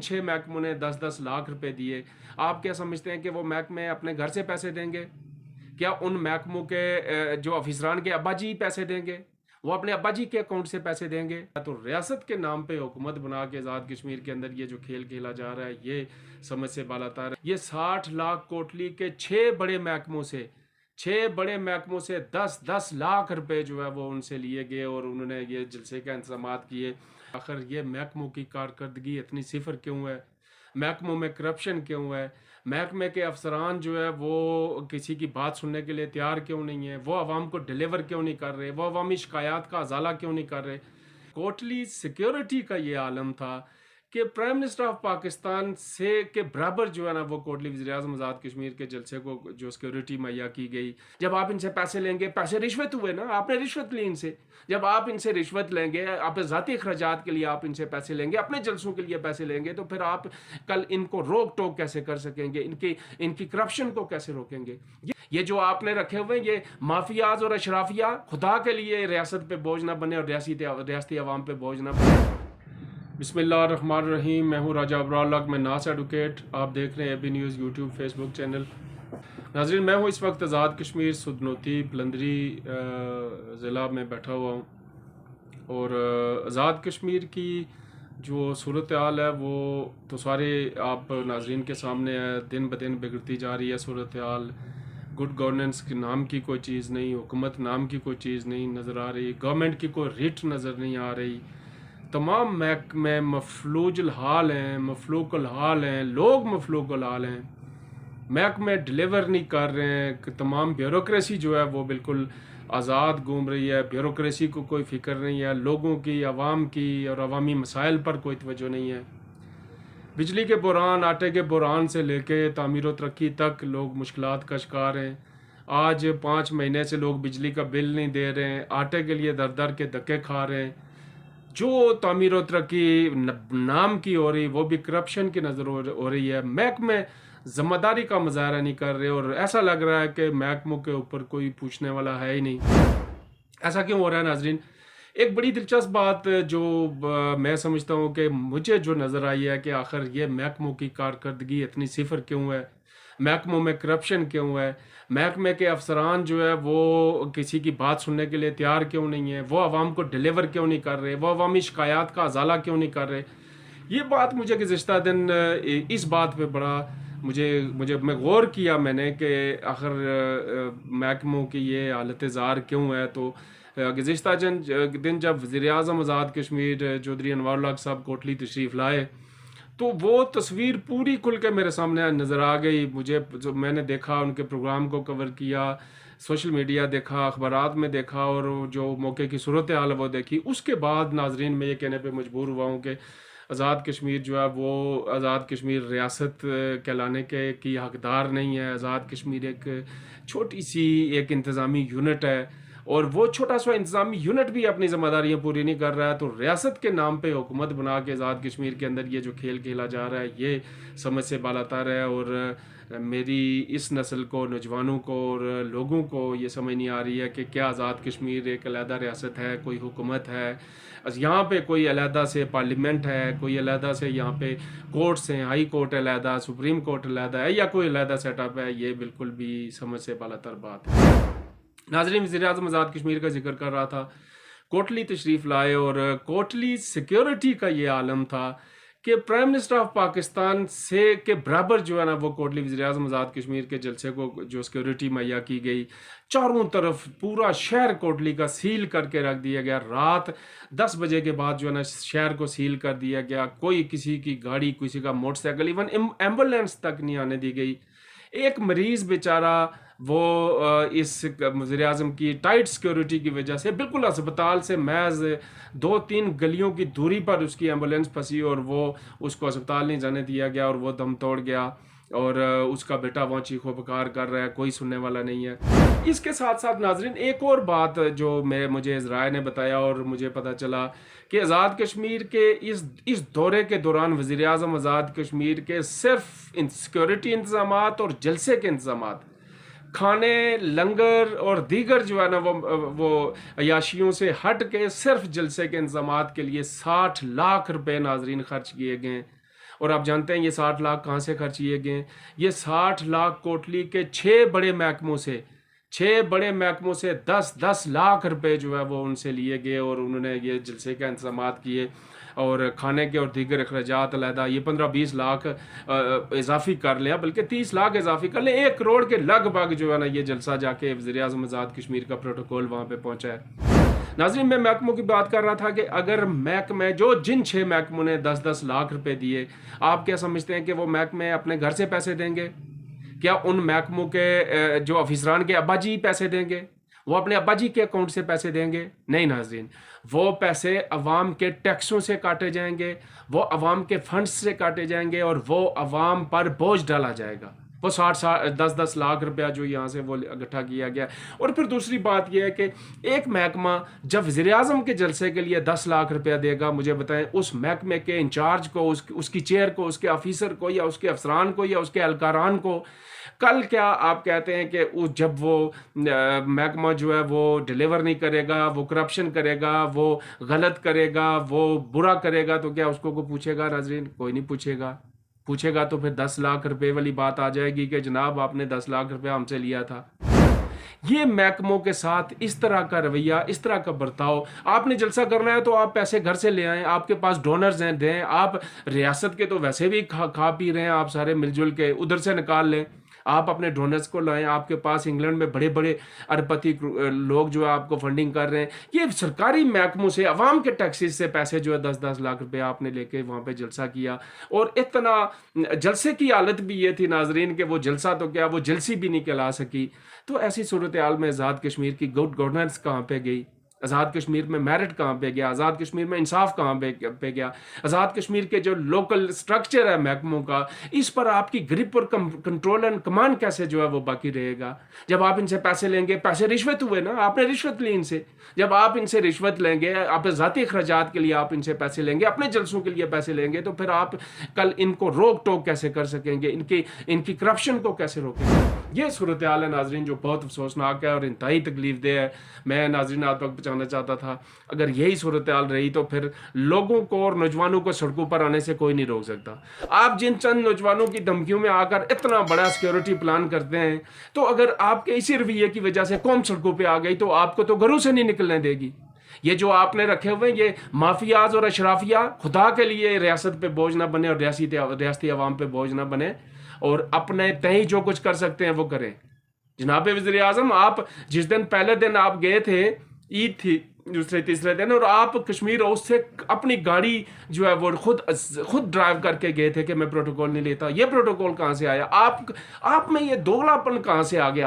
6 महकमों ने 10-10 लाख रुपए दिए। आप क्या समझते हैं कि वो महकमे अपने घर से पैसे देंगे? क्या उन महकमों के जो अफसरान के अब्बा जी पैसे देंगे? वो अपने अब्बा जी के अकाउंट से पैसे देंगे? तो रियासत के नाम पे हुकूमत बना के आज़ाद कश्मीर के अंदर ये जो खेल खेला जा रहा है, ये समझ से बालातर है। ये 60 लाख कोटली के 6 बड़े महकमों से 10-10 लाख रुपए जो है वो उनसे लिए गए और उन्होंने ये जलसे का इंतजाम किए। आखिर ये महकमों की कारकर्दगी इतनी सिफर क्यों है? महकमों में करप्शन क्यों है? महकमे के अफसरान जो है वो किसी की बात सुनने के लिए तैयार क्यों नहीं है? वो आवाम को डिलीवर क्यों नहीं कर रहे? वो अवामी शिकायत का अजाला क्यों नहीं कर रहे? कोटली सिक्योरिटी का ये आलम था कि प्राइम मिनिस्टर ऑफ पाकिस्तान से के बराबर जो है ना वो कोटली वज़ीर-ए-आज़म आज़ाद कश्मीर के जलसे को जो सिक्योरिटी मुहैया की गई। जब आप इनसे पैसे लेंगे, पैसे रिश्वत हुए ना, आपने रिश्वत ली इनसे। जब आप इनसे रिश्वत लेंगे, अपने ज़ाती अखराजात के लिए आप इनसे पैसे लेंगे, अपने जलसों के लिए पैसे लेंगे, तो फिर आप कल इनको रोक टोक कैसे कर सकेंगे? इनकी करप्शन को कैसे रोकेंगे? ये जो आपने रखे हुए ये माफियाज और अशराफिया, खुदा के लिए रियासत पे बोझ ना बने और रियासती अवाम पे बोझ ना बने। बिस्मिल्लाहिर्रहमानिर्रहीम। मैं हूँ राजा अब्रालक, मैं नास एडवोकेट। आप देख रहे हैं AB news YouTube Facebook channel. नाज़रीन, मैं हूँ इस वक्त आज़ाद कश्मीर सुदनौती पलंदरी ज़िला में बैठा हुआ हूँ और आज़ाद कश्मीर की जो सूरत हाल है वो तो सारे आप नाज़रीन के सामने है। दिन ब दिन बिगड़ती जा रही है सूरत हाल। गुड गवर्नेंस के नाम की कोई चीज़ नहीं, हुकूमत नाम की कोई चीज़ नहीं नज़र आ रही, गवर्नमेंट की कोई रिट नज़र नहीं आ रही। तमाम महकमे मफलूजुल हाल हैं, मफलूकुल हाल हैं, लोग मफलूकुल हाल हैं। महकमे डिलीवर नहीं कर रहे हैं। तमाम ब्यूरोक्रेसी जो है वो बिल्कुल आज़ाद घूम रही है। ब्यूरोक्रेसी को कोई फ़िक्र नहीं है, लोगों की, आवाम की और अवामी मसाइल पर कोई तवज्जो नहीं है। बिजली के बुरान, आटे के बुरान से लेके तामीर व तरक्की तक लोग मुश्किलात का शिकार हैं। आज 5 महीने से लोग बिजली का बिल नहीं दे रहे हैं, आटे के लिए दर दर के धक्के खा रहे हैं। जो तामीर व तरक्की नाम की हो रही वो भी करप्शन की नज़र हो रही है। महकमे ज़िम्मेदारी का मुजाहरा नहीं कर रहे और ऐसा लग रहा है कि महकमों के ऊपर कोई पूछने वाला है ही नहीं। ऐसा क्यों हो रहा है नाजरीन? एक बड़ी दिलचस्प बात जो मैं समझता हूँ कि मुझे जो नज़र आई है कि आखिर ये महकमों की कारकर्दगी इतनी सिफर क्यों है? महकमों में करप्शन क्यों है? महकमे के अफसरान जो है वो किसी की बात सुनने के लिए तैयार क्यों नहीं है? वो आवाम को डिलीवर क्यों नहीं कर रहे? वो अवामी शिकायत का अजाला क्यों नहीं कर रहे? ये बात मुझे गुज़िश्ता दिन इस बात पे बड़ा मुझे मुझे मैं गौर किया मैंने कि आखिर महकमों की ये हालत ज़ार क्यों है। तो गुज़िश्ता दिन जब वज़ीर-ए-आज़म आज़ाद कश्मीर चौधरी अनवारुल हक साहब कोटली तशरीफ़ लाए तो वो तस्वीर पूरी खुल के मेरे सामने नज़र आ गई। मुझे जो मैंने देखा, उनके प्रोग्राम को कवर किया, सोशल मीडिया देखा, अखबारात में देखा और जो मौके की सूरत हाल वो देखी। उसके बाद नाजरीन मैं ये कहने पे मजबूर हुआ हूँ कि आज़ाद कश्मीर जो है वो आज़ाद कश्मीर रियासत कहलाने के की हकदार नहीं है। आज़ाद कश्मीर एक छोटी सी एक इंतज़ामी यूनिट है और वो छोटा सा इंतज़ामी यूनिट भी अपनी ज़िम्मेदारियाँ पूरी नहीं कर रहा है। तो रियासत के नाम पे हुकूमत बना के आज़ाद कश्मीर के अंदर ये जो खेल खेला जा रहा है ये समझ से बालातर है। और मेरी इस नस्ल को, नौजवानों को और लोगों को ये समझ नहीं आ रही है कि क्या आज़ाद कश्मीर एक अलहदा रियासत है, कोई हुकूमत है, यहाँ पे कोई अलहदा से पार्लियामेंट है, कोई अलहदा से यहाँ पे कोर्ट्स हैं, हाई कोर्ट अलहदा, सुप्रीम कोर्ट अलहदा है या कोई अलहदा सेटअप है। ये बिल्कुल भी समझ से बालातर बात है। नाज़रीन, वज़ीर-ए-आज़म आज़ाद कश्मीर का जिक्र कर रहा था, कोटली तशरीफ़ लाए और कोटली सिक्योरिटी का ये आलम था कि प्राइम मिनिस्टर ऑफ पाकिस्तान से के बराबर जो है ना वो कोटली वज़ीर-ए-आज़म आज़ाद कश्मीर के जलसे को जो सिक्योरिटी मुहैया की गई। चारों तरफ पूरा शहर कोटली का सील करके रख दिया गया। रात 10 बजे के बाद जो है ना शहर को सील कर दिया गया। कोई किसी की गाड़ी, किसी का मोटरसाइकिल, इवन एम्बुलेंस तक नहीं आने दी गई। एक मरीज़ बेचारा वो इस वज़ीर-ए-आज़म की टाइट सिक्योरिटी की वजह से बिल्कुल अस्पताल से महज 2-3 गलियों की दूरी पर उसकी एम्बुलेंस फंसी और वो उसको अस्पताल नहीं जाने दिया गया और वो दम तोड़ गया और उसका बेटा वहाँ चीखो पुकार कर रहा है, कोई सुनने वाला नहीं है। इसके साथ साथ नाजरीन एक और बात जो मुझे इज़राय ने बताया और मुझे पता चला कि आज़ाद कश्मीर के इस दौरे के दौरान वज़ीर-ए-आज़म आज़ाद कश्मीर के सिर्फ सिक्योरिटी इंतज़ामात और जलसे के इंतज़ामात, खाने, लंगर और दीगर जो है ना वो अयाशियों से हट के सिर्फ जलसे के इंतज़ामात के लिए 60 लाख रुपए नाजरीन खर्च किए गए। और आप जानते हैं ये 60 लाख कहाँ से खर्च किए गए? ये 60 लाख कोटली के 6 बड़े महकमों से 10-10 लाख रुपए जो है वो उनसे लिए गए और उन्होंने ये जलसे के इंतजाम किए और खाने के और दीगर अखराजात अलहदा ये 15-20 लाख इजाफी कर लिया, बल्कि 30 लाख इजाफी कर ले। 1 करोड़ के लगभग जो है ना ये जलसा जाके वज़ीर-ए-आज़म आज़ाद कश्मीर का प्रोटोकॉल वहाँ पे पहुँचा है। नाज़रीन, मैं महकमों की बात कर रहा था कि अगर महकमे जिन 6 महकमों ने 10-10 लाख रुपए दिए, आप क्या समझते हैं कि वो महकमे अपने घर से पैसे देंगे? क्या उन महकमों के जो अफिसरान के अब्बा जी पैसे देंगे? वो अपने अब्बा जी के अकाउंट से पैसे देंगे? नहीं नाज़रीन, वो पैसे अवाम के टैक्सों से काटे जाएंगे, वो अवाम के फंड्स से काटे जाएंगे और वो अवाम पर बोझ डाला जाएगा। वो 10-10 लाख रुपया जो यहाँ से वो इकट्ठा किया गया। और फिर दूसरी बात यह है कि एक महकमा जब वज़ीर-ए-आज़म के जलसे के लिए 10 लाख रुपया देगा, मुझे बताएं उस महकमे के इंचार्ज को, उसकी चेयर को, उसके ऑफिसर को या उसके अफसरान को या उसके एहलकारान को, कल क्या आप कहते हैं कि जब वो महकमा जो है वो डिलीवर नहीं करेगा, वो करप्शन करेगा, वो गलत करेगा, वो बुरा करेगा, तो क्या उसको को पूछेगा? नाज़रीन, कोई नहीं पूछेगा तो फिर 10 लाख रुपए वाली बात आ जाएगी कि जनाब आपने 10 लाख रुपया हमसे लिया था। ये महकमों के साथ इस तरह का रवैया, इस तरह का बर्ताव। आपने जलसा करना है तो आप पैसे घर से ले आएँ, आपके पास डोनर्स हैं, दें। आप रियासत के तो वैसे भी खा पी रहे हैं, आप सारे मिलजुल के उधर से निकाल लें। आप अपने डोनर्स को लाएं, आपके पास इंग्लैंड में बड़े बड़े अरबपति लोग जो है आपको फंडिंग कर रहे हैं। ये सरकारी महकमों से, अवाम के टैक्सेस से पैसे जो है 10-10 लाख रुपए आपने लेके वहाँ पे जलसा किया। और इतना जलसे की हालत भी ये थी नाजरीन कि वो जलसा तो क्या, वो जलसी भी नहीं कहला सकी। तो ऐसी सूरत हाल में आज़ाद कश्मीर की गुड गवर्नेंस कहाँ पे गई? आज़ाद कश्मीर में मेरिट कहाँ पे गया? आज़ाद कश्मीर में इंसाफ कहाँ पे गया? आज़ाद कश्मीर के जो लोकल स्ट्रक्चर है महकमों का, इस पर आपकी ग्रिप और कंट्रोल एंड कमांड कैसे जो है वो बाकी रहेगा? जब आप इनसे पैसे लेंगे, पैसे रिश्वत हुए ना, आपने रिश्वत ली इनसे। जब आप इनसे रिश्वत लेंगे, आप ज़ाती अखराजात के लिए आप इनसे पैसे लेंगे, अपने जलसों के लिए पैसे लेंगे, तो फिर आप कल इनको रोक टोक कैसे कर सकेंगे? इनकी करप्शन को कैसे रोकेंगे? ये सूरत हाल है नाजरीन जो बहुत अफसोसनाक है और इंतहाई तकलीफ दे है। मैं नाजरीन आप तक पहुँचाना चाहता था, अगर यही सूरत हाल रही तो फिर लोगों को और नौजवानों को सड़कों पर आने से कोई नहीं रोक सकता। आप जिन चंद नौजवानों की धमकियों में आकर इतना बड़ा सिक्योरिटी प्लान करते हैं, तो अगर आपके इसी रवैये की वजह से कौम सड़कों पर आ गई तो आपको तो घरों से नहीं निकलने देगी। ये जो आपने रखे हुए ये माफियाज और अशराफिया, खुदा के लिए रियासत पे बोझ ना बने और रियासती अवाम पे बोझ ना बने और अपने तय जो कुछ कर सकते हैं वो करें। जनाब वज़ीर-ए-आज़म, आप जिस दिन पहले दिन आप गए थे, ईद थी दूसरे तीसरे दिन, और आप कश्मीर हाउस से अपनी गाड़ी जो है वो खुद ड्राइव करके गए थे कि मैं प्रोटोकॉल नहीं लेता। ये प्रोटोकॉल कहाँ से आया? आप में ये दोगलापन कहाँ से आ गया?